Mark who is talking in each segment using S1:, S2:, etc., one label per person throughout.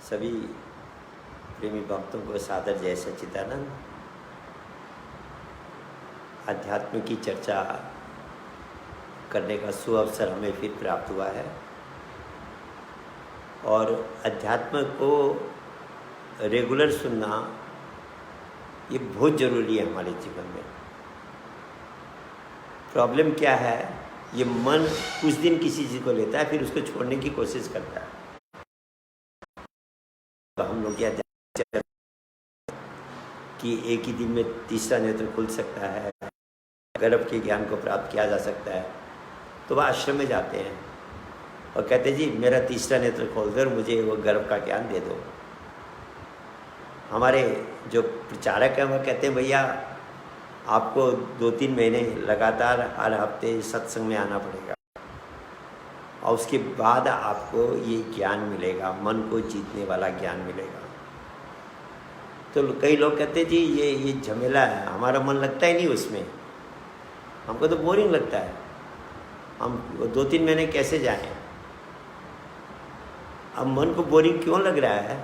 S1: सभी प्रेमी भक्तों को सादर जय सच्चिदानंद। अध्यात्म की चर्चा करने का सुअवसर हमें फिर प्राप्त हुआ है और अध्यात्म को रेगुलर सुनना ये बहुत ज़रूरी है हमारे जीवन में। प्रॉब्लम क्या है, ये मन कुछ दिन किसी चीज़ को लेता है फिर उसको छोड़ने की कोशिश करता है। तो हम लोग क्या कि एक ही दिन में तीसरा नेत्र खुल सकता है, गर्भ के ज्ञान को प्राप्त किया जा सकता है, तो वह आश्रम में जाते हैं और कहते जी मेरा तीसरा नेत्र खोल दो और मुझे वो गर्भ का ज्ञान दे दो। हमारे जो प्रचारक हैं वह कहते हैं भैया आपको 2-3 महीने लगातार हर हफ्ते सत्संग में आना पड़ेगा और उसके बाद आपको ये ज्ञान मिलेगा, मन को जीतने वाला ज्ञान मिलेगा। तो कई लोग कहते हैं जी ये झमेला है, हमारा मन लगता ही नहीं उसमें, हमको तो बोरिंग लगता है, हम 2-3 महीने कैसे जाएं। अब मन को बोरिंग क्यों लग रहा है?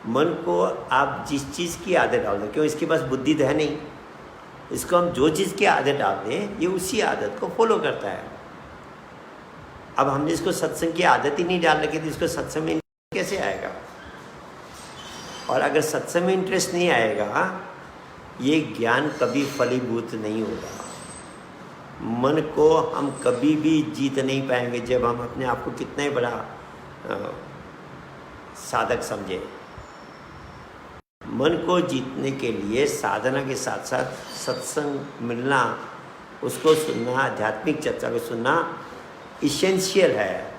S1: मन को आप जिस चीज़ की आदत डाल दो, क्यों इसके पास बुद्धि तो है नहीं, इसको हम जो चीज़ की आदत डाल दें ये उसी आदत को फॉलो करता है। अब हमने इसको सत्संग की आदत ही नहीं डाल रखी तो इसको सत्संग में कैसे आएगा? और अगर सत्संग में इंटरेस्ट नहीं आएगा ये ज्ञान कभी फलीभूत नहीं होगा। मन को हम कभी भी जीत नहीं पाएंगे जब हम अपने आप को कितना ही बड़ा साधक समझे। मन को जीतने के लिए साधना के साथ साथ सत्संग मिलना, उसको सुनना, आध्यात्मिक चर्चा को सुनना इसेंशियल है,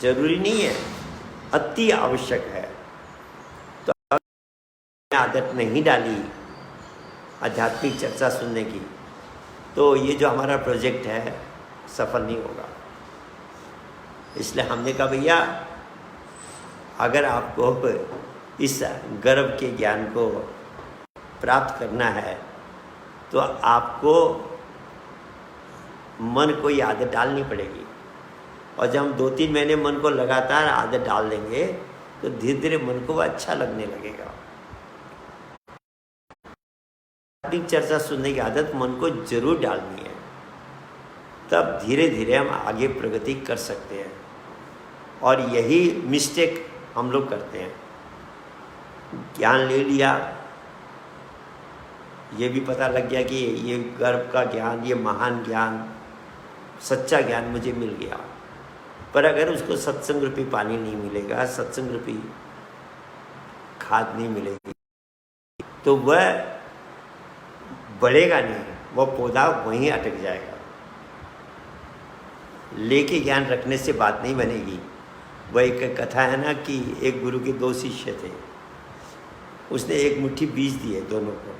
S1: जरूरी नहीं है, अति आवश्यक है। तो अगर आदत नहीं डाली आध्यात्मिक चर्चा सुनने की तो ये जो हमारा प्रोजेक्ट है सफल नहीं होगा। इसलिए हमने कहा भैया अगर आपको इस गर्भ के ज्ञान को प्राप्त करना है तो आपको मन को ये आदत डालनी पड़ेगी। और जब हम 2-3 महीने मन को लगातार आदत डाल देंगे तो धीरे धीरे मन को अच्छा लगने लगेगा। चर्चा सुनने की आदत मन को जरूर डालनी है, तब धीरे धीरे हम आगे प्रगति कर सकते हैं। और यही मिस्टेक हम लोग करते हैं। ज्ञान ले लिया, ये भी पता लग गया कि ये गर्भ का ज्ञान, ये महान ज्ञान, सच्चा ज्ञान मुझे मिल गया, पर अगर उसको सत्संग रूपी पानी नहीं मिलेगा, सत्संग रूपी खाद नहीं मिलेगी तो वह बढ़ेगा नहीं, वह पौधा वहीं अटक जाएगा। लेके ज्ञान रखने से बात नहीं बनेगी। वह एक कथा है ना कि एक गुरु के 2 शिष्य थे, उसने एक मुट्ठी बीज दिए दोनों को,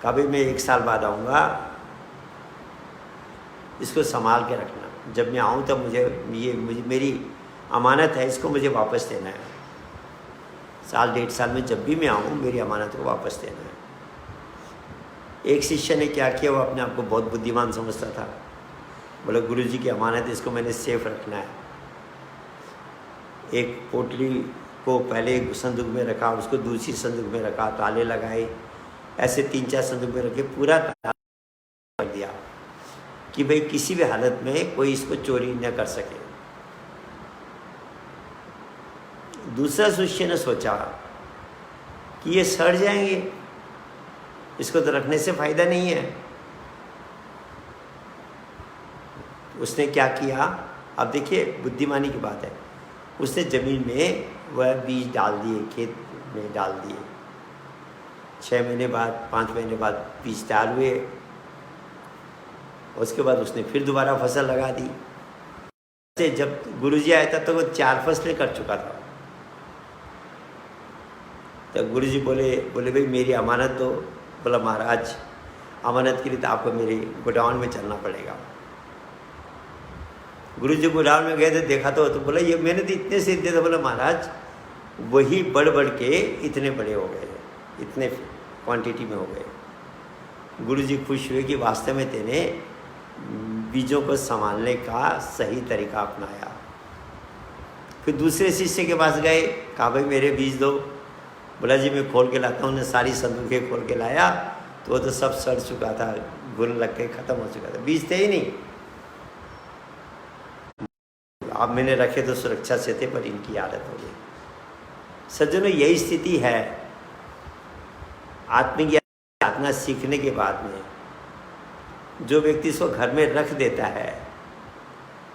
S1: कहा भाई मैं 1 साल बाद आऊँगा, इसको संभाल के रखना, जब मैं आऊँ तब मुझे मेरी अमानत है, इसको मुझे वापस देना है। 1-1.5 साल में जब भी मैं आऊँ मेरी अमानत को वापस देना है। एक शिष्य ने क्या किया, वो अपने आप को बहुत बुद्धिमान समझता था, बोले गुरुजी की अमानत, इसको मैंने सेफ रखना है। एक पोटली को पहले एक संदूक में रखा, उसको दूसरी संदूक में रखा, ताले लगाए, ऐसे 3-4 संदूक में रखे, पूरा कर दिया कि भाई किसी भी हालत में कोई इसको चोरी न कर सके। दूसरा शिष्य ने सोचा कि ये सड़ जाएंगे, इसको तो रखने से फायदा नहीं है। उसने क्या किया, अब देखिए बुद्धिमानी की बात है, उसने ज़मीन में वह बीज डाल दिए, खेत में डाल दिए। 6 महीने बाद, 5 महीने बाद बीज तैयार हुए। उसके बाद उसने फिर दोबारा फसल लगा दी। जब गुरुजी आया था तो वो 4 फसलें कर चुका था। तो गुरुजी बोले भाई मेरी अमानत दो। बोला महाराज अमानत के लिए तो आपको मेरे गोडाउन में चलना पड़ेगा। गुरुजी गोडाउन में गए थे, देखा तो बोला ये मैंने तो इतने से दिए थे। बोला महाराज वही बढ़ बढ़ के इतने बड़े हो गए, इतने क्वांटिटी में हो गए। गुरुजी खुश हुए कि वास्तव में तेने बीजों को संभालने का सही तरीका अपनाया। फिर दूसरे शिष्य के पास गए, कहा भाई मेरे बीज दो। बोला जी मैं खोल के लाता हूँ। उन्हें सारी संदूकें खोल के लाया तो वो तो सब सड़ चुका था, घुन लग के ख़त्म हो चुका था, बीज थे ही नहीं। अब मैंने रखे तो सुरक्षा से थे, पर इनकी आदत हो गई। सज्जनों, यही स्थिति है आत्मज्ञान साधना सीखने के बाद में। जो व्यक्ति इसको घर में रख देता है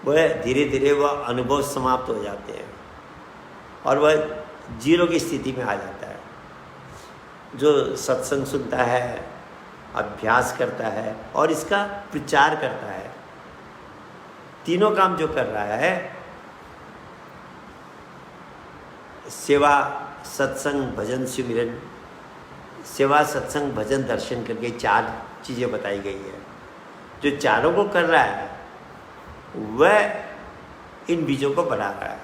S1: वह धीरे धीरे वह अनुभव समाप्त हो जाते हैं और वह जीरो की स्थिति में आ जाता है। जो सत्संग सुनता है, अभ्यास करता है और इसका प्रचार करता है, तीनों काम जो कर रहा है, सेवा, सत्संग, भजन, सिमरन, सेवा, सत्संग, भजन, दर्शन करके 4 चीज़ें बताई गई है। जो चारों को कर रहा है वह इन बीजों को बढ़ा रहा है।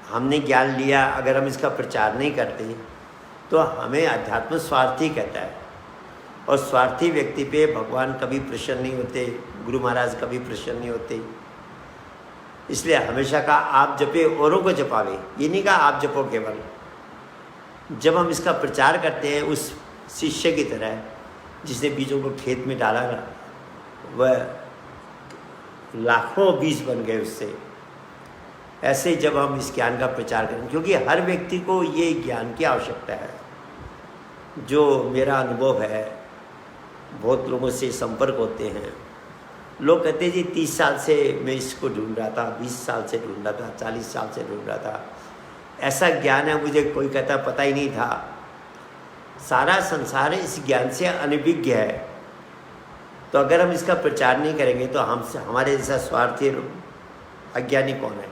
S1: हमने ज्ञान लिया, अगर हम इसका प्रचार नहीं करते तो हमें अध्यात्म स्वार्थी कहता है, और स्वार्थी व्यक्ति पे भगवान कभी प्रसन्न नहीं होते, गुरु महाराज कभी प्रसन्न नहीं होते। इसलिए हमेशा कहा आप जपे औरों को जपावे, ये नहीं कहा आप जपो केवल। जब हम इसका प्रचार करते हैं उस शिष्य की तरह जिसने बीजों को खेत में डाला ना, वह लाखों बीज बन गए उससे। ऐसे जब हम इस ज्ञान का प्रचार करें, क्योंकि हर व्यक्ति को ये ज्ञान की आवश्यकता है। जो मेरा अनुभव है, बहुत लोगों से संपर्क होते हैं, लोग कहते हैं जी 30 साल से मैं इसको ढूंढ रहा था, 20 साल से ढूंढ रहा था, 40 साल से ढूंढ रहा था, ऐसा ज्ञान है मुझे कोई कहता पता ही नहीं था। सारा संसार इस ज्ञान से अनभिज्ञ है। तो अगर हम इसका प्रचार नहीं करेंगे तो हमसे हमारे जैसा स्वार्थी अज्ञानी कौन है।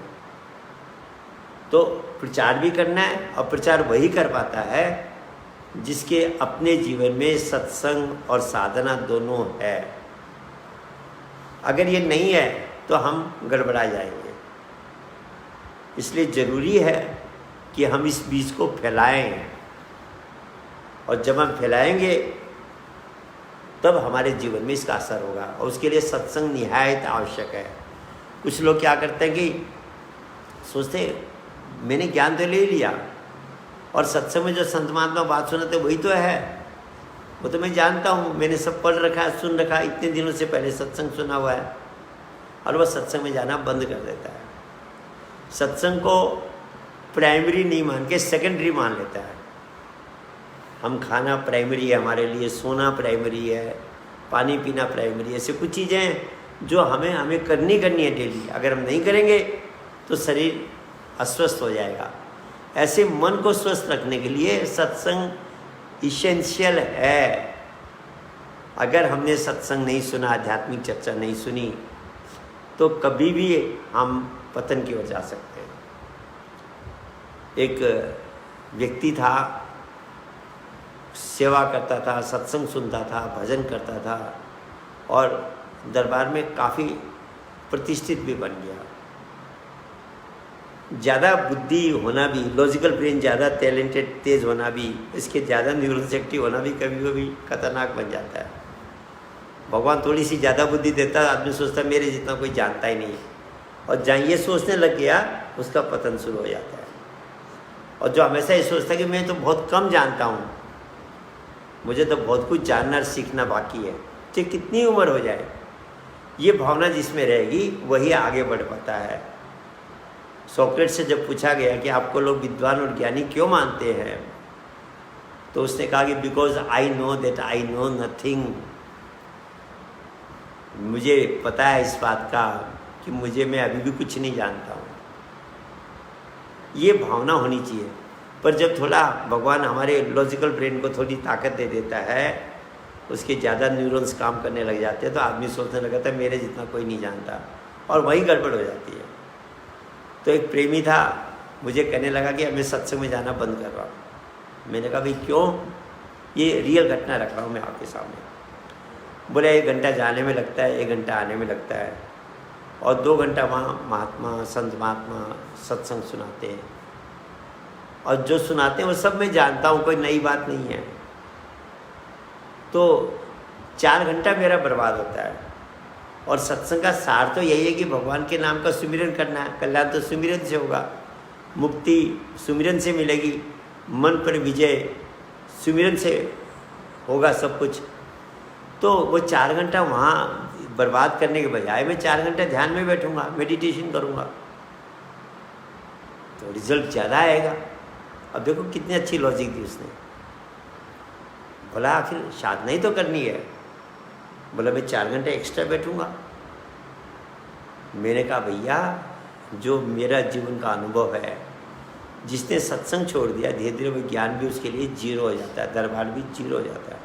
S1: तो प्रचार भी करना है, और प्रचार वही कर पाता है जिसके अपने जीवन में सत्संग और साधना दोनों है। अगर ये नहीं है तो हम गड़बड़ा जाएंगे। इसलिए ज़रूरी है कि हम इस बीज को फैलाएं, और जब हम फैलाएंगे तब हमारे जीवन में इसका असर होगा, और उसके लिए सत्संग निहायत आवश्यक है। कुछ लोग क्या करते हैं कि सोचते हैं मैंने ज्ञान तो ले लिया, और सत्संग में जो संत महात्मा बात सुनाते वही तो है, वो तो मैं जानता हूँ, मैंने सब पढ़ रखा है, सुन रखा है, इतने दिनों से पहले सत्संग सुना हुआ है, और वह सत्संग में जाना बंद कर देता है। सत्संग को प्राइमरी नहीं मान के सेकेंडरी मान लेता है। हम खाना प्राइमरी है हमारे लिए, सोना प्राइमरी है, पानी पीना प्राइमरी है। ऐसे कुछ चीज़ें हैं जो हमें करनी है डेली। अगर हम नहीं करेंगे तो शरीर अस्वस्थ हो जाएगा। ऐसे मन को स्वस्थ रखने के लिए सत्संग इसेंशियल है। अगर हमने सत्संग नहीं सुना, आध्यात्मिक चर्चा नहीं सुनी, तो कभी भी हम पतन की ओर जा सकते हैं। एक व्यक्ति था, सेवा करता था, सत्संग सुनता था, भजन करता था, और दरबार में काफ़ी प्रतिष्ठित भी बन गया। ज़्यादा बुद्धि होना भी, लॉजिकल ब्रेन ज़्यादा टैलेंटेड, तेज़ होना भी, इसके ज़्यादा न्यूरल एक्टिव होना भी कभी कभी खतरनाक बन जाता है। भगवान थोड़ी सी ज़्यादा बुद्धि देता है, आदमी सोचता है मेरे जितना कोई जानता ही नहीं, और जहाँ ये सोचने लग गया उसका पतन शुरू हो जाता है। और जो हमेशा ये सोचता है कि मैं तो बहुत कम जानता हूँ, मुझे तो बहुत कुछ जानना और सीखना बाकी है, चाहे कितनी उम्र हो जाए, ये भावना जिसमें रहेगी वही आगे बढ़ पाता है। सोक्रेटिस से जब पूछा गया कि आपको लोग विद्वान और ज्ञानी क्यों मानते हैं, तो उसने कहा कि because I know that I know nothing. मुझे पता है इस बात का कि मैं अभी भी कुछ नहीं जानता हूँ। ये भावना होनी चाहिए। पर जब थोड़ा भगवान हमारे लॉजिकल ब्रेन को थोड़ी ताकत दे देता है, उसके ज़्यादा न्यूरॉन्स काम करने लग जाते हैं, तो आदमी सोचने लगता है मेरे जितना कोई नहीं जानता, और वही गड़बड़ हो जाती है। तो एक प्रेमी था, मुझे कहने लगा कि अब मैं सत्संग में जाना बंद कर रहा हूँ। मैंने कहा भाई क्यों? ये रियल घटना रख रहा हूँ मैं आपके सामने। बोले 1 घंटा जाने में लगता है, 1 घंटा आने में लगता है, और 2 घंटा वहाँ महात्मा, संत महात्मा सत्संग सुनाते हैं, और जो सुनाते हैं वो सब मैं जानता हूँ, कोई नई बात नहीं है। तो 4 घंटा मेरा बर्बाद होता है। और सत्संग का सार तो यही है कि भगवान के नाम का सुमिरन करना है। कल्याण तो सुमिरन से होगा, मुक्ति सुमिरन से मिलेगी, मन पर विजय सुमिरन से होगा सब कुछ। तो वो 4 घंटा वहाँ बर्बाद करने के बजाय मैं 4 घंटा ध्यान में बैठूंगा, मेडिटेशन करूँगा, तो रिजल्ट ज़्यादा आएगा। अब देखो कितनी अच्छी लॉजिक दी उसने। बोला आखिर साधना ही तो करनी है। बोला मैं 4 घंटे एक्स्ट्रा बैठूंगा। मैंने कहा भैया जो मेरा जीवन का अनुभव है, जिसने सत्संग छोड़ दिया धीरे धीरे वो ज्ञान भी उसके लिए जीरो हो जाता है, दरबार भी जीरो हो जाता है।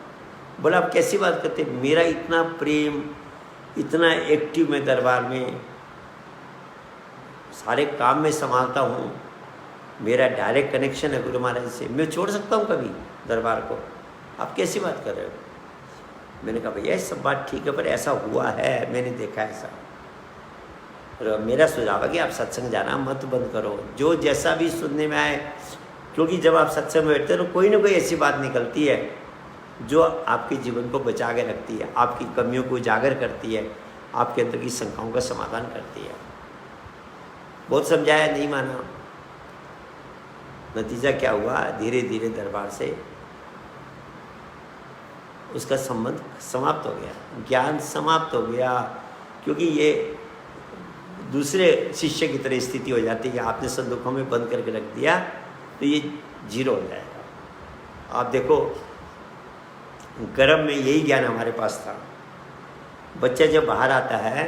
S1: बोला आप कैसी बात करते, मेरा इतना प्रेम, इतना एक्टिव मैं दरबार में सारे काम में संभालता हूँ, मेरा डायरेक्ट कनेक्शन है गुरु महाराज से, मैं छोड़ सकता हूँ कभी दरबार को? आप कैसी बात कर रहे हो? मैंने कहा भैया सब बात ठीक है, पर ऐसा हुआ है, मैंने देखा ऐसा। और मेरा सुझाव है कि आप सत्संग जाना मत बंद करो, जो जैसा भी सुनने में आए, क्योंकि जब आप सत्संग में बैठते हो तो कोई ना कोई ऐसी बात निकलती है जो आपके जीवन को बचा के रखती है, आपकी कमियों को उजागर करती है, आपके अंदर की शंकाओं का समाधान करती है। बहुत समझाया, नहीं माना। नतीजा क्या हुआ, धीरे धीरे दरबार से उसका संबंध समाप्त हो गया, ज्ञान समाप्त हो गया, क्योंकि ये दूसरे शिष्य की तरह स्थिति हो जाती है। आपने संदूकों में बंद करके रख दिया तो ये जीरो हो जाएगा। आप देखो गर्भ में यही ज्ञान हमारे पास था। बच्चा जब बाहर आता है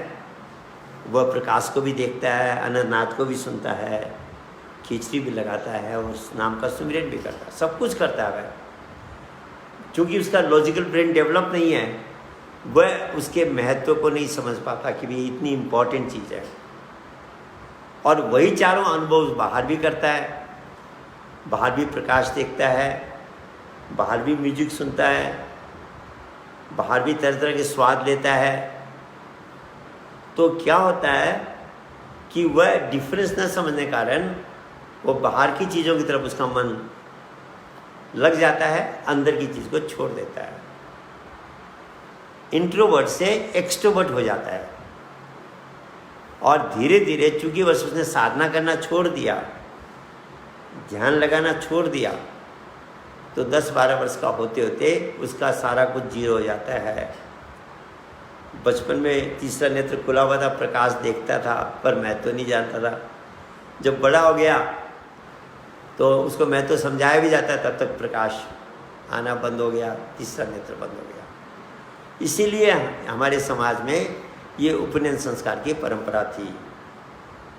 S1: वह प्रकाश को भी देखता है, अनंतनाथ को भी सुनता है, खिचड़ी भी लगाता है और उस नाम का सुमिरन भी करता है, सब कुछ करता है वह। क्योंकि उसका लॉजिकल ब्रेन डेवलप नहीं है, वह उसके महत्व को नहीं समझ पाता कि ये इतनी इम्पॉर्टेंट चीज़ है। और वही चारों अनुभव बाहर भी करता है, बाहर भी प्रकाश देखता है, बाहर भी म्यूजिक सुनता है, बाहर भी तरह तरह के स्वाद लेता है। तो क्या होता है कि वह डिफरेंस न समझने के कारण वो बाहर की चीज़ों की तरफ उसका मन लग जाता है, अंदर की चीज़ को छोड़ देता है। इंट्रोवर्ट से एक्सट्रोवर्ट हो जाता है। और धीरे धीरे चूंकि बस उसने साधना करना छोड़ दिया, ध्यान लगाना छोड़ दिया, तो 10-12 वर्ष का होते होते उसका सारा कुछ जीरो हो जाता है। बचपन में तीसरा नेत्र खुला हुआ था, प्रकाश देखता था, पर मैं तो नहीं जानता था। जब बड़ा हो गया तो उसको मैं तो समझाया भी जाता है, तब तक प्रकाश आना बंद हो गया, तीसरा नेत्र बंद हो गया। इसीलिए हमारे समाज में ये उपनयन संस्कार की परंपरा थी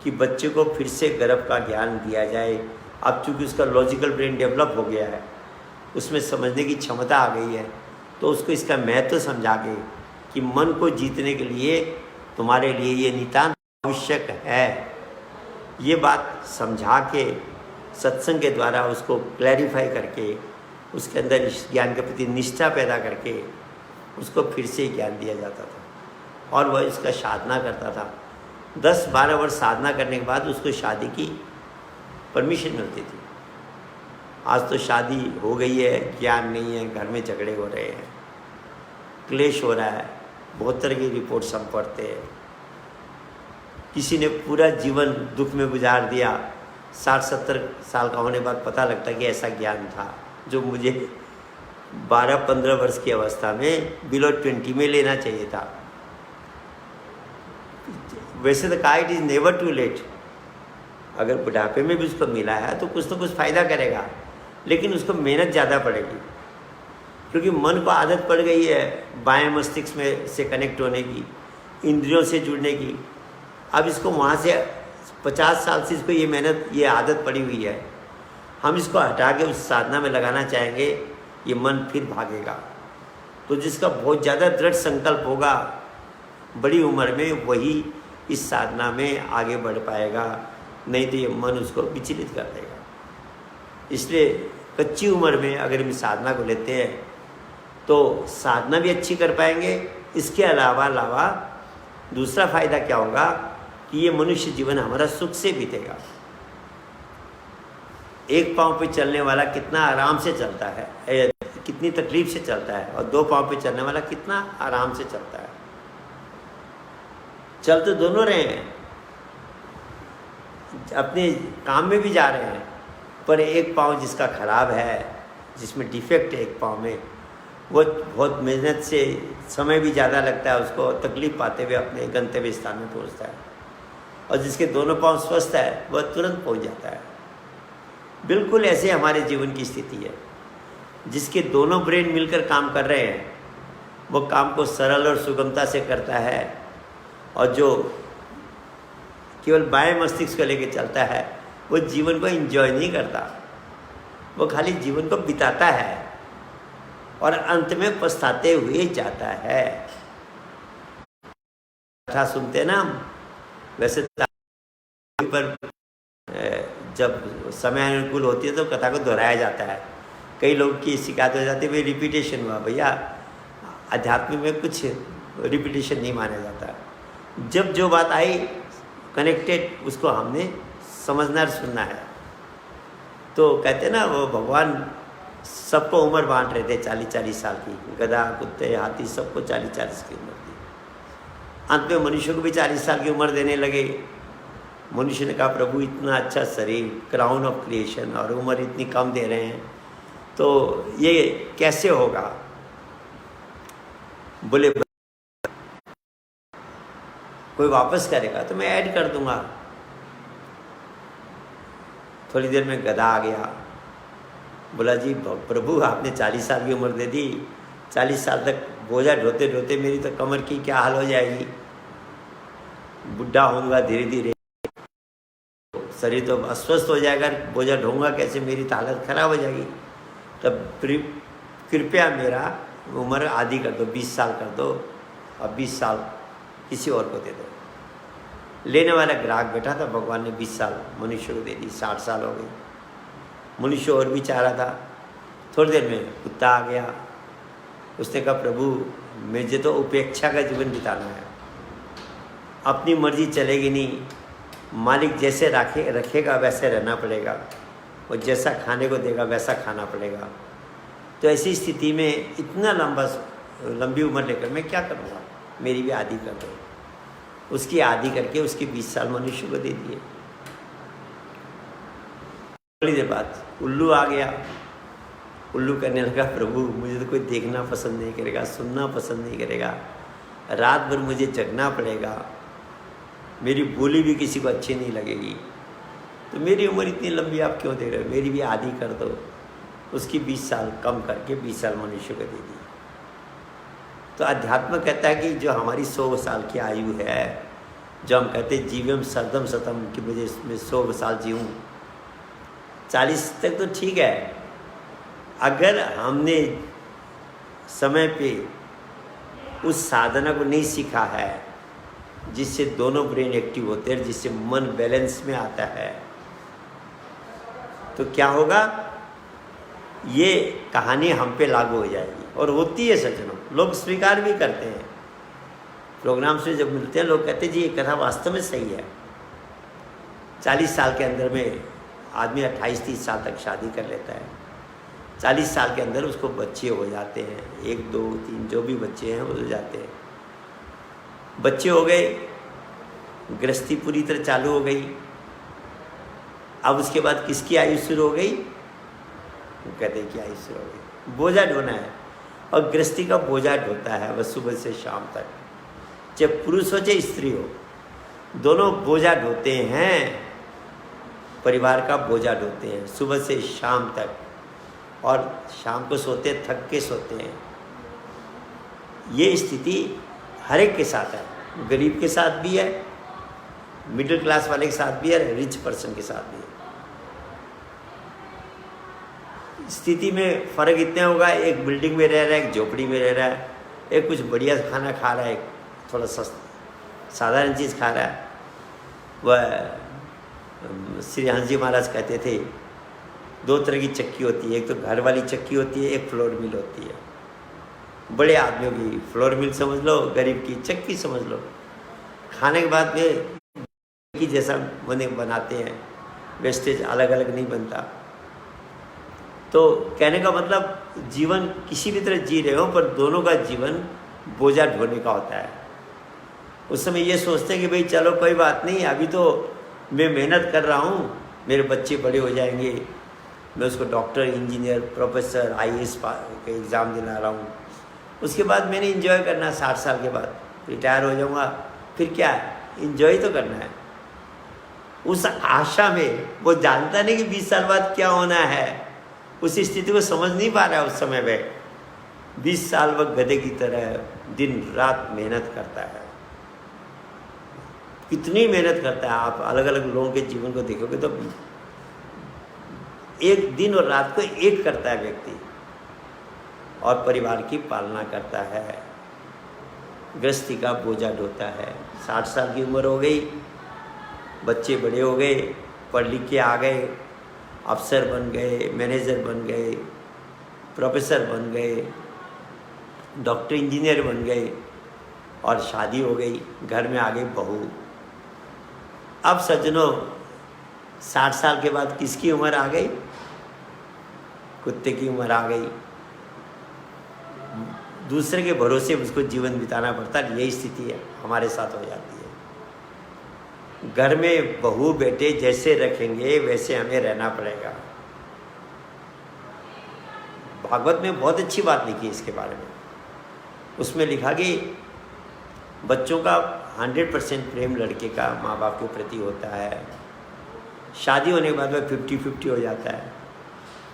S1: कि बच्चे को फिर से गर्भ का ज्ञान दिया जाए। अब चूँकि उसका लॉजिकल ब्रेन डेवलप हो गया है, उसमें समझने की क्षमता आ गई है, तो उसको इसका महत्व समझा के कि मन को जीतने के लिए तुम्हारे लिए ये नितांत आवश्यक है, ये बात समझा के सत्संग के द्वारा उसको क्लैरिफाई करके उसके अंदर इस ज्ञान के प्रति निष्ठा पैदा करके उसको फिर से ज्ञान दिया जाता था और वह इसका साधना करता था। 10-12 वर्ष साधना करने के बाद उसको शादी की परमिशन मिलती थी। आज तो शादी हो गई है, ज्ञान नहीं है, घर में झगड़े हो रहे हैं, क्लेश हो रहा है, बहुत तरह की रिपोर्ट्स हम पढ़ते हैं। किसी ने पूरा जीवन दुख में गुजार दिया, 60-70 साल का होने बाद पता लगता कि ऐसा ज्ञान था जो मुझे 12-15 वर्ष की अवस्था में बिलो 20 में लेना चाहिए था। वैसे तो कहा it is never too late, अगर बुढ़ापे में भी उसको मिला है तो कुछ ना कुछ फ़ायदा करेगा, लेकिन उसको मेहनत ज़्यादा पड़ेगी, क्योंकि मन को आदत पड़ गई है बाएं मस्तिष्क में से कनेक्ट होने की, इंद्रियों से जुड़ने की। अब इसको वहाँ से 50 साल से इसको ये मेहनत, ये आदत पड़ी हुई है, हम इसको हटा के उस साधना में लगाना चाहेंगे, ये मन फिर भागेगा। तो जिसका बहुत ज़्यादा दृढ़ संकल्प होगा बड़ी उम्र में, वही इस साधना में आगे बढ़ पाएगा, नहीं तो ये मन उसको विचलित कर देगा। इसलिए कच्ची उम्र में अगर हम साधना को लेते हैं तो साधना भी अच्छी कर पाएंगे। इसके अलावा दूसरा फ़ायदा क्या होगा कि ये मनुष्य जीवन हमारा सुख से बीतेगा। एक पाँव पे चलने वाला कितना आराम से चलता है, कितनी तकलीफ से चलता है, और 2 पाँव पे चलने वाला कितना आराम से चलता है। चल तो दोनों रहे हैं, अपने काम में भी जा रहे हैं, पर एक पाँव जिसका खराब है, जिसमें डिफेक्ट है एक पाँव में, वो बहुत मेहनत से, समय भी ज़्यादा लगता है उसको, तकलीफ पाते हुए अपने गंतव्य स्थान में पहुंचता है। और जिसके दोनों पाँव स्वस्थ है वह तुरंत पहुंच जाता है। बिल्कुल ऐसे हमारे जीवन की स्थिति है। जिसके दोनों ब्रेन मिलकर काम कर रहे हैं वो काम को सरल और सुगमता से करता है, और जो केवल बाएं मस्तिष्क को लेकर चलता है वो जीवन को एंजॉय नहीं करता, वो खाली जीवन को बिताता है और अंत में पछताते हुए जाता है। कथा सुनते ना हम, वैसे पर जब समय अनुकूल होती है तो कथा को दोहराया जाता है। कई लोग की शिकायत हो जाती है भाई रिपीटेशन हुआ। भैया अध्यात्म में कुछ रिपीटेशन नहीं माना जाता। जब जो बात आई कनेक्टेड उसको हमने समझना और सुनना है। तो कहते ना वो भगवान सबको उम्र बांट रहे थे 40-40 साल की, गधा कुत्ते हाथी सबको 40-40 की उम्र दी। अंत में मनुष्य को भी 40 साल की उम्र देने लगे। मनुष्य ने कहा प्रभु इतना अच्छा शरीर, क्राउन ऑफ क्रिएशन, और उम्र इतनी कम दे रहे हैं तो ये कैसे होगा। बोले कोई वापस करेगा तो मैं ऐड कर दूंगा। थोड़ी देर में गधा आ गया, बोला जी प्रभु आपने 40 साल की उम्र दे दी, 40 साल तक बोझा ढोते ढोते मेरी तो कमर की क्या हाल हो जाएगी, बुढ़ा होऊंगा धीरे धीरे, शरीर तो अस्वस्थ हो जाएगा, बोझा ढोऊंगा कैसे, मेरी तो हालत खराब हो जाएगी। तब कृपया मेरा उम्र आधी कर दो, 20 साल कर दो, और 20 साल किसी और को दे दो। लेने वाला ग्राहक बैठा था, भगवान ने 20 साल मनुष्य को दे दी, 60 साल हो गए। मनुष्य और भी चाह रहा था। थोड़ी देर में कुत्ता आ गया, उसने कहा प्रभु मुझे तो उपेक्षा का जीवन बिताना है, अपनी मर्जी चलेगी नहीं, मालिक जैसे रखेगा वैसे रहना पड़ेगा, और जैसा खाने को देगा वैसा खाना पड़ेगा। तो ऐसी स्थिति में इतना लंबी उम्र लेकर मैं क्या करूँगा, मेरी भी आधी कर दो। उसकी आधी करके उसके 20 साल मनुष्य को दे दिए। थोड़ी देर बाद उल्लू आ गया। उल्लू कहने लगा प्रभु मुझे तो कोई देखना पसंद नहीं करेगा, सुनना पसंद नहीं करेगा, रात भर मुझे जगना पड़ेगा, मेरी बोली भी किसी को अच्छी नहीं लगेगी, तो मेरी उम्र इतनी लंबी आप क्यों दे रहे हो, मेरी भी आधी कर दो। उसकी 20 साल कम करके 20 साल मनुष्य को दे दी। तो अध्यात्म कहता है कि जो हमारी 100 साल की आयु है, जो हम कहते हैं जीवम शरदम शतम, कि मुझे इसमें 100 साल जीऊँ, 40 तक तो ठीक है। अगर हमने समय पे उस साधना को नहीं सीखा है जिससे दोनों ब्रेन एक्टिव होते हैं, जिससे मन बैलेंस में आता है, तो क्या होगा, ये कहानी हम पे लागू हो जाएगी। और होती है सज्जनों, लोग स्वीकार भी करते हैं। प्रोग्राम से जब मिलते हैं लोग कहते हैं जी ये कथा वास्तव में सही है। 40 साल के अंदर में आदमी 28-30 साल तक शादी कर लेता है, 40 साल के अंदर उसको बच्चे हो जाते हैं, 1, 2, 3 जो भी बच्चे हैं वो हो जाते हैं। बच्चे हो गए, गृहस्थी पूरी तरह चालू हो गई। अब उसके बाद किसकी आयु शुरू हो गई, वो कहते हैं कि आयु शुरू हो गई, बोझा ढोना है। और गृहस्थी का बोझा ढोता है वह सुबह से शाम तक, चाहे पुरुष हो चाहे स्त्री हो, दोनों बोझा ढोते हैं, परिवार का बोझा ढोते हैं सुबह से शाम तक, और शाम को सोते थक के सोते हैं। ये स्थिति हर एक के साथ है, गरीब के साथ भी है, मिडिल क्लास वाले के साथ भी है, रिच पर्सन के साथ भी है। स्थिति में फ़र्क इतना होगा, एक बिल्डिंग में रह रहा है, एक झोपड़ी में रह रहा है, एक कुछ बढ़िया खाना खा रहा है, एक थोड़ा सस्ता साधारण चीज़ खा रहा है। वह श्री हंस जी महाराज कहते थे 2 तरह की चक्की होती है, एक तो घर वाली चक्की होती है, एक फ्लोर मिल होती है। बड़े आदमियों की फ्लोर मिल समझ लो, गरीब की चक्की समझ लो। खाने के बाद में की जैसा बनाते हैं, वेस्टेज अलग अलग नहीं बनता। तो कहने का मतलब जीवन किसी भी तरह जी रहे हो, पर दोनों का जीवन बोझा ढोने का होता है। उस समय ये सोचते हैं कि भाई चलो कोई बात नहीं, अभी तो मैं मेहनत कर रहा हूँ, मेरे बच्चे बड़े हो जाएंगे, मैं उसको डॉक्टर, इंजीनियर, प्रोफेसर, IAS के एग्ज़ाम दिला रहा हूँ, उसके बाद मैंने इंजॉय करना है, 60 साल के बाद रिटायर हो जाऊँगा, फिर क्या है, इंजॉय तो करना है। उस आशा में वो जानता नहीं कि 20 साल बाद क्या होना है, उस स्थिति को समझ नहीं पा रहा है। उस समय में 20 साल वह गधे की तरह दिन रात मेहनत करता है। कितनी मेहनत करता है, आप अलग अलग लोगों के जीवन को देखोगे तो एक दिन और रात को एक करता है व्यक्ति, और परिवार की पालना करता है, गृहस्थी का बोझा ढोता है। 60 साल की उम्र हो गई, बच्चे बड़े हो गए, पढ़ लिख के आ गए, अफसर बन गए, मैनेजर बन गए, प्रोफेसर बन गए, डॉक्टर, इंजीनियर बन गए, और शादी हो गई, घर में आ गई बहू। अब सज्जनों, 60 साल के बाद किसकी उम्र आ गई? कुत्ते की उम्र आ गई। दूसरे के भरोसे उसको जीवन बिताना पड़ता है। यही स्थिति है हमारे साथ हो जाती है। घर में बहू बेटे जैसे रखेंगे वैसे हमें रहना पड़ेगा। भागवत में बहुत अच्छी बात लिखी है इसके बारे में। उसमें लिखा कि बच्चों का 100% प्रेम लड़के का माँ बाप के प्रति होता है। शादी होने के बाद वह 50-50 हो जाता है,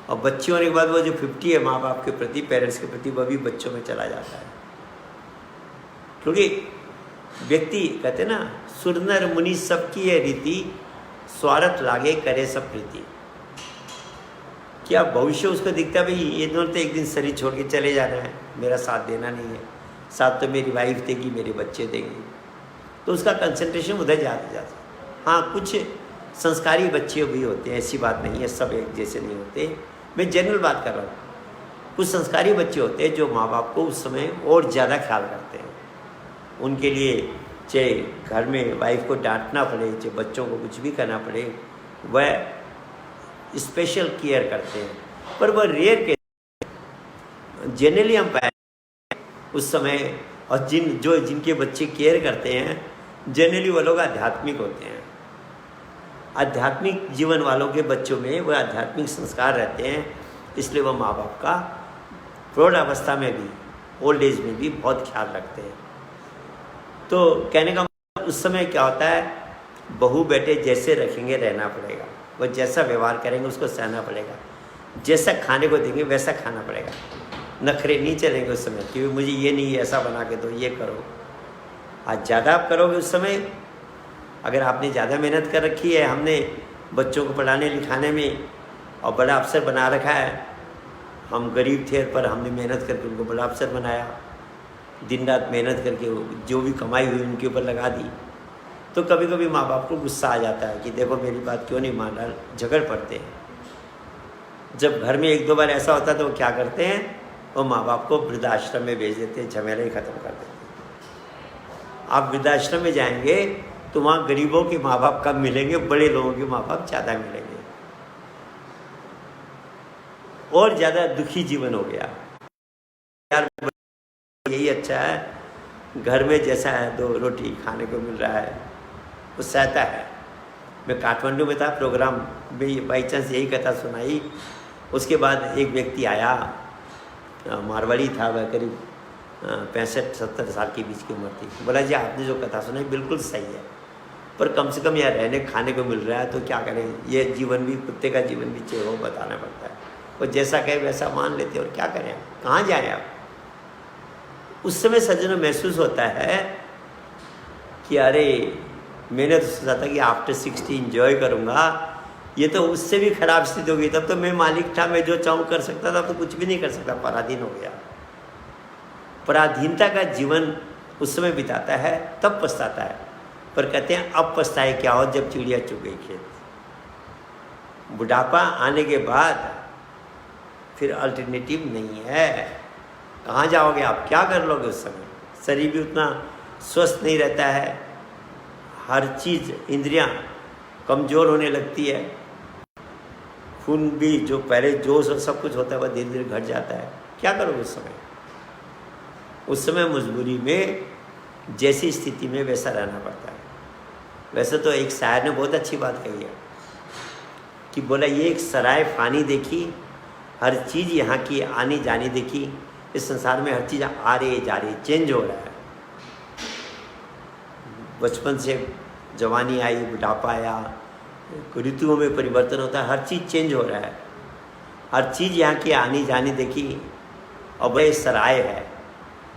S1: और बच्चे होने के बाद वो जो 50 है माँ बाप के प्रति, पेरेंट्स के प्रति, वह भी बच्चों में चला जाता है। क्योंकि व्यक्ति कहते हैं ना, सुर नर मुनि सबकी है रीति, स्वार्थ लागे करे सब प्रीति। क्या भविष्य उसको दिखता है, भाई ये दोनों तो एक दिन शरीर छोड़ के चले जाना है, मेरा साथ देना नहीं है, साथ तो मेरी वाइफ देगी, मेरे बच्चे देंगे, तो उसका कंसंट्रेशन उधर जाता है। हाँ, कुछ संस्कारी बच्चे भी होते हैं, ऐसी बात नहीं है, सब एक जैसे नहीं होते, मैं जनरल बात कर रहा हूँ। कुछ संस्कारी बच्चे होते हैं जो माँ बाप को उस समय और ज़्यादा ख्याल करते हैं। उनके लिए चाहे घर में वाइफ को डांटना पड़े, चाहे बच्चों को कुछ भी करना पड़े, वह स्पेशल केयर करते हैं। पर वह रेयर के जनरली हम पाए उस समय, और जिनके बच्चे केयर करते हैं जनरली वो लोग आध्यात्मिक होते हैं। आध्यात्मिक जीवन वालों के बच्चों में वह आध्यात्मिक संस्कार रहते हैं, इसलिए वह माँ बाप का प्रौढ़ अवस्था में भी, ओल्ड एज में भी बहुत ख्याल रखते हैं। तो कहने का मतलब उस समय क्या होता है, बहू बेटे जैसे रखेंगे रहना पड़ेगा, वह जैसा व्यवहार करेंगे उसको सहना पड़ेगा, जैसा खाने को देंगे वैसा खाना पड़ेगा। नखरे नहीं चलेंगे उस समय कि मुझे ये नहीं ऐसा बना के दो, ये करो। आज ज़्यादा आप करोगे उस समय, अगर आपने ज़्यादा मेहनत कर रखी है, हमने बच्चों को पढ़ाने लिखाने में और बड़ा अफसर बना रखा है, हम गरीब थे पर हमने मेहनत करके उनको बड़ा अफसर बनाया, दिन रात मेहनत करके जो भी कमाई हुई उनके ऊपर लगा दी, तो कभी कभी माँ बाप को गुस्सा आ जाता है कि देखो मेरी बात क्यों नहीं मान रहा, झगड़ पड़ते हैं। जब घर में 1-2 बार ऐसा होता है तो वो क्या करते हैं, वो माँ बाप को वृद्धाश्रम में भेज देते हैं, झमेले ही ख़त्म कर देते हैं। आप वृद्धाश्रम में जाएंगे तो वहाँ गरीबों के माँ बाप कम मिलेंगे, बड़े लोगों के माँ बाप ज़्यादा मिलेंगे, और ज़्यादा दुखी जीवन हो गया। यार यही अच्छा है, घर में जैसा है 2 रोटी खाने को मिल रहा है वो सहता है। मैं काठमांडू में था, प्रोग्राम में बाई चांस यही कथा सुनाई। उसके बाद एक व्यक्ति आया, मारवाड़ी था, वह करीब 65-70 साल के बीच की उम्र थी। बोला जी आपने जो कथा सुनाई बिल्कुल सही है, पर कम से कम यार रहने खाने को मिल रहा है तो क्या करें, ये जीवन भी, कुत्ते का जीवन भी चाहिए, वो बताना पड़ता है। वो जैसा कहे वैसा मान लेते, और क्या करें, कहाँ जाएँ आप। उस समय सज्जनों महसूस होता है कि अरे मैंने तो सोचा था कि आफ्टर 60 इंजॉय करूँगा, ये तो उससे भी खराब स्थिति हो गई। तब तो मैं मालिक था, मैं जो चाहूँ कर सकता था, तो कुछ भी नहीं कर सकता, पराधीन हो गया। पराधीनता का जीवन उस समय बिताता है, तब पछताता है। पर कहते हैं अब पछताए क्या हो जब चिड़िया चुग गई खेत। बुढ़ापा आने के बाद फिर अल्टरनेटिव नहीं है, कहाँ जाओगे आप, क्या कर लोगे उस समय। शरीर भी उतना स्वस्थ नहीं रहता है, हर चीज़, इंद्रियां कमज़ोर होने लगती है, खून भी जो पहले जोश और सब कुछ होता है वह धीरे धीरे घट जाता है। क्या करोगे उस समय। उस समय मजबूरी में जैसी स्थिति में वैसा रहना पड़ता है। वैसे तो एक शायर ने बहुत अच्छी बात कही है कि बोला, ये एक सराय फानी देखी, हर चीज़ यहाँ की आनी जानी देखी। इस संसार में हर चीज़ आ रही जा रही, चेंज हो रहा है। बचपन से जवानी आई, बुढ़ापा आया, ऋतुओं में परिवर्तन होता है, हर चीज़ चेंज हो रहा है। हर चीज़ यहाँ की आनी जानी देखी। और वह सराय है,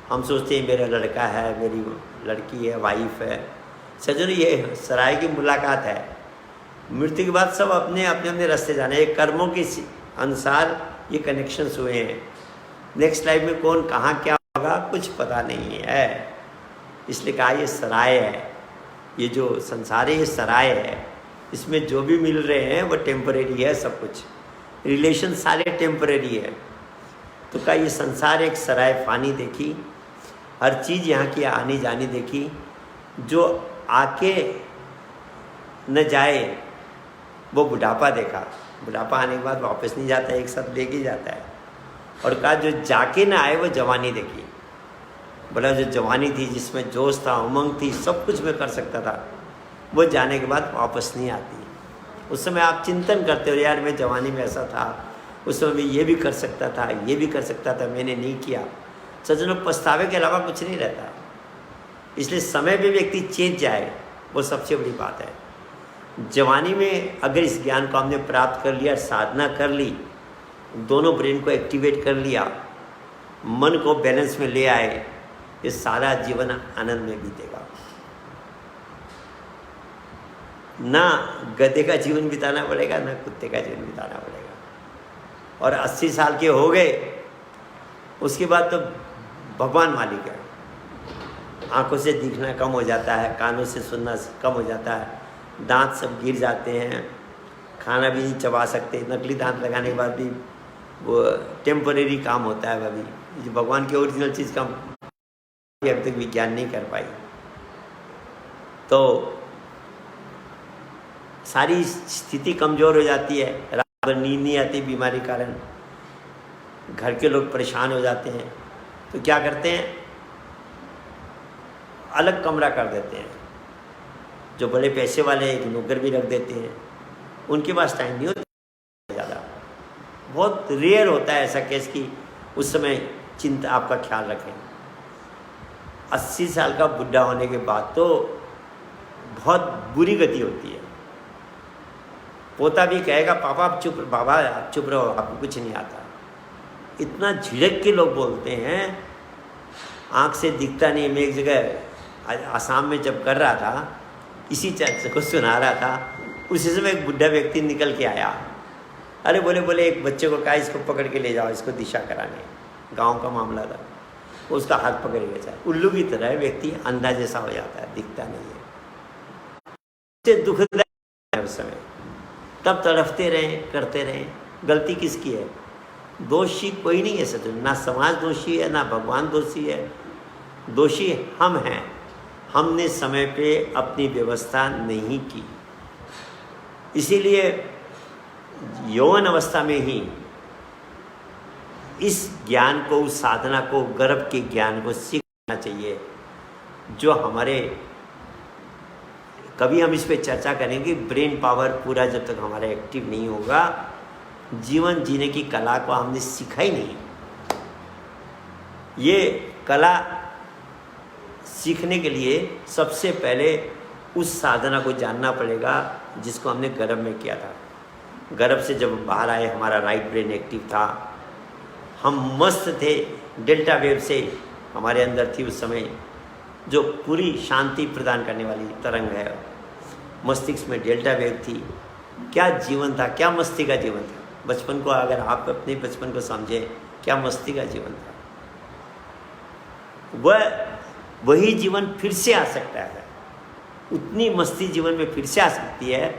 S1: हम सोचते हैं मेरा लड़का है, मेरी लड़की है, वाइफ है। सजन, ये सराय की मुलाकात है। मृत्यु के बाद सब अपने अपने अपने रास्ते जाने, ये कर्मों के अनुसार ये कनेक्शंस हुए हैं। नेक्स्ट लाइफ में कौन कहाँ क्या होगा कुछ पता नहीं है। इसलिए कहा ये सराय है, ये जो संसार है ये सराय है। इसमें जो भी मिल रहे हैं वो टेम्परेरी है, सब कुछ रिलेशन सारे टेम्परेरी है। तो कहा ये संसार एक सराय फानी देखी, हर चीज़ यहाँ की आनी जानी देखी। जो आके न जाए वो बुढ़ापा देखा, बुढ़ापा आने के बाद वापस नहीं जाता, एक साथ लेके जाता है। और कहा जो जाके ना आए वो जवानी देखी। बोला जो जवानी थी, जिसमें जोश था, उमंग थी, सब कुछ मैं कर सकता था, वो जाने के बाद वापस नहीं आती। उस समय आप चिंतन करते हो, यार मैं जवानी में ऐसा था, उस समय मैं ये भी कर सकता था, ये भी कर सकता था, मैंने नहीं किया। सज्जनों, पछतावे के अलावा कुछ नहीं रहता। इसलिए समय पे व्यक्ति चेंज जाए, वो सबसे बड़ी बात है। जवानी में अगर इस ज्ञान को हमने प्राप्त कर लिया, साधना कर ली, दोनों ब्रेन को एक्टिवेट कर लिया, मन को बैलेंस में ले आए, ये सारा जीवन आनंद में बीतेगा। ना गधे का जीवन बिताना पड़ेगा, ना कुत्ते का जीवन बिताना पड़ेगा। और 80 साल के हो गए, उसके बाद तो भगवान मालिक है। आंखों से दिखना कम हो जाता है, कानों से सुनना कम हो जाता है, दांत सब गिर जाते हैं, खाना भी नहीं चबा सकते। नकली दांत लगाने के बाद भी वो टेम्परेरी काम होता है। अभी जो भगवान की ओरिजिनल चीज़ का अभी तक विज्ञान नहीं कर पाई। तो सारी स्थिति कमज़ोर हो जाती है, रात भर नींद नहीं आती बीमारी कारण, घर के लोग परेशान हो जाते हैं। तो क्या करते हैं, अलग कमरा कर देते हैं। जो बड़े पैसे वाले एक नौकर भी रख देते हैं, उनके पास टाइम नहीं होता ज़्यादा। बहुत रेयर होता है ऐसा केस कि उस समय चिंता आपका ख्याल रखें। 80 साल का बुढ़ा होने के बाद तो बहुत बुरी गति होती है। पोता भी कहेगा, पापा आप चुप, बाबा आप चुप रहो, आपको कुछ नहीं आता। इतना झिड़क के लोग बोलते हैं, आँख से दिखता नहीं। मैं एक जगह आसाम में जब कर रहा था, इसी चर्चा को सुना रहा था, उसी समय एक बुढ़ा व्यक्ति निकल के आया। अरे बोले एक बच्चे को कहा इसको पकड़ के ले जाओ, इसको दिशा कराने, गांव का मामला था। उसका हाथ पकड़ के जाए, उल्लू की तरह व्यक्ति अंधा जैसा हो जाता है, दिखता नहीं है। दुखदायक है उस समय। तब तड़फते रहें, करते रहें। गलती किसकी है? दोषी कोई नहीं है सच, ना समाज दोषी है, ना भगवान दोषी है। दोषी हम हैं। हमने समय पे अपनी व्यवस्था नहीं की। इसीलिए यौवन अवस्था में ही इस ज्ञान को, उस साधना को, गर्भ के ज्ञान को सीखना चाहिए, जो हमारे, कभी हम इस पे चर्चा करेंगे। ब्रेन पावर पूरा जब तक हमारा एक्टिव नहीं होगा, जीवन जीने की कला को हमने सीखा ही नहीं। ये कला सीखने के लिए सबसे पहले उस साधना को जानना पड़ेगा जिसको हमने गर्भ में किया था। गर्भ से जब बाहर आए, हमारा राइट ब्रेन एक्टिव था, हम मस्त थे। डेल्टा वेव से हमारे अंदर थी उस समय, जो पूरी शांति प्रदान करने वाली तरंग है। मस्तिष्क में डेल्टा वेव थी। क्या जीवन था, क्या मस्ती का जीवन था। बचपन को अगर आप अपने बचपन को समझें, क्या मस्ती का जीवन था। वही जीवन फिर से आ सकता है। उतनी मस्ती जीवन में फिर से आ सकती है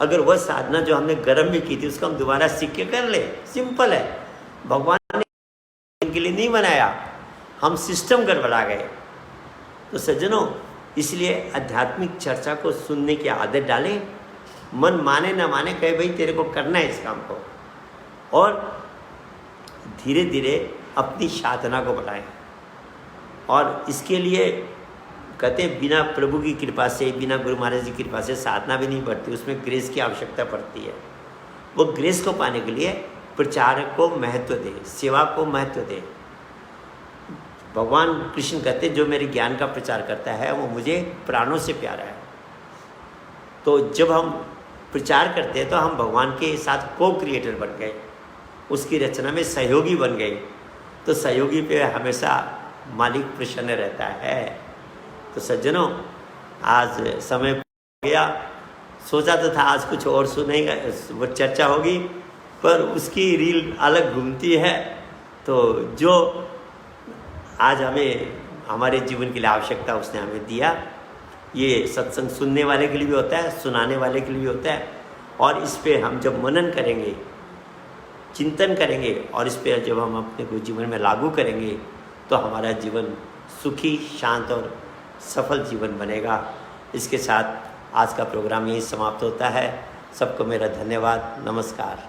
S1: अगर वह साधना जो हमने गर्भ में की थी उसको हम दोबारा सीख के कर ले। सिंपल है। भगवान ने इनके लिए नहीं बनाया, हम सिस्टम गड़बड़ा गए। तो सज्जनों, इसलिए आध्यात्मिक चर्चा को सुनने की आदत डालें। मन माने ना माने, कहे भाई तेरे को करना है इस काम को, और धीरे धीरे अपनी साधना को बढ़ाएं। और इसके लिए कहते हैं बिना प्रभु की कृपा से, बिना गुरु महाराज की कृपा से साधना भी नहीं बढ़ती, उसमें ग्रेस की आवश्यकता पड़ती है। वो ग्रेस को पाने के लिए प्रचार को महत्व दे, सेवा को महत्व दे। भगवान कृष्ण कहते जो मेरे ज्ञान का प्रचार करता है वो मुझे प्राणों से प्यारा है। तो जब हम प्रचार करते हैं तो हम भगवान के साथ को क्रिएटर बन गए, उसकी रचना में सहयोगी बन गए। तो सहयोगी पे हमेशा मालिक प्रसन्न रहता है। तो सज्जनों, आज समय हो गया, सोचा तो था आज कुछ और सुनेगा, वो चर्चा होगी, पर उसकी रील अलग घूमती है। तो जो आज हमें हमारे जीवन के लिए आवश्यकता उसने हमें दिया। ये सत्संग सुनने वाले के लिए भी होता है, सुनाने वाले के लिए भी होता है। और इस पे हम जब मनन करेंगे, चिंतन करेंगे और इस पे जब हम अपने को जीवन में लागू करेंगे तो हमारा जीवन सुखी, शांत और सफल जीवन बनेगा। इसके साथ आज का प्रोग्राम यही समाप्त होता है। सबको मेरा धन्यवाद, नमस्कार।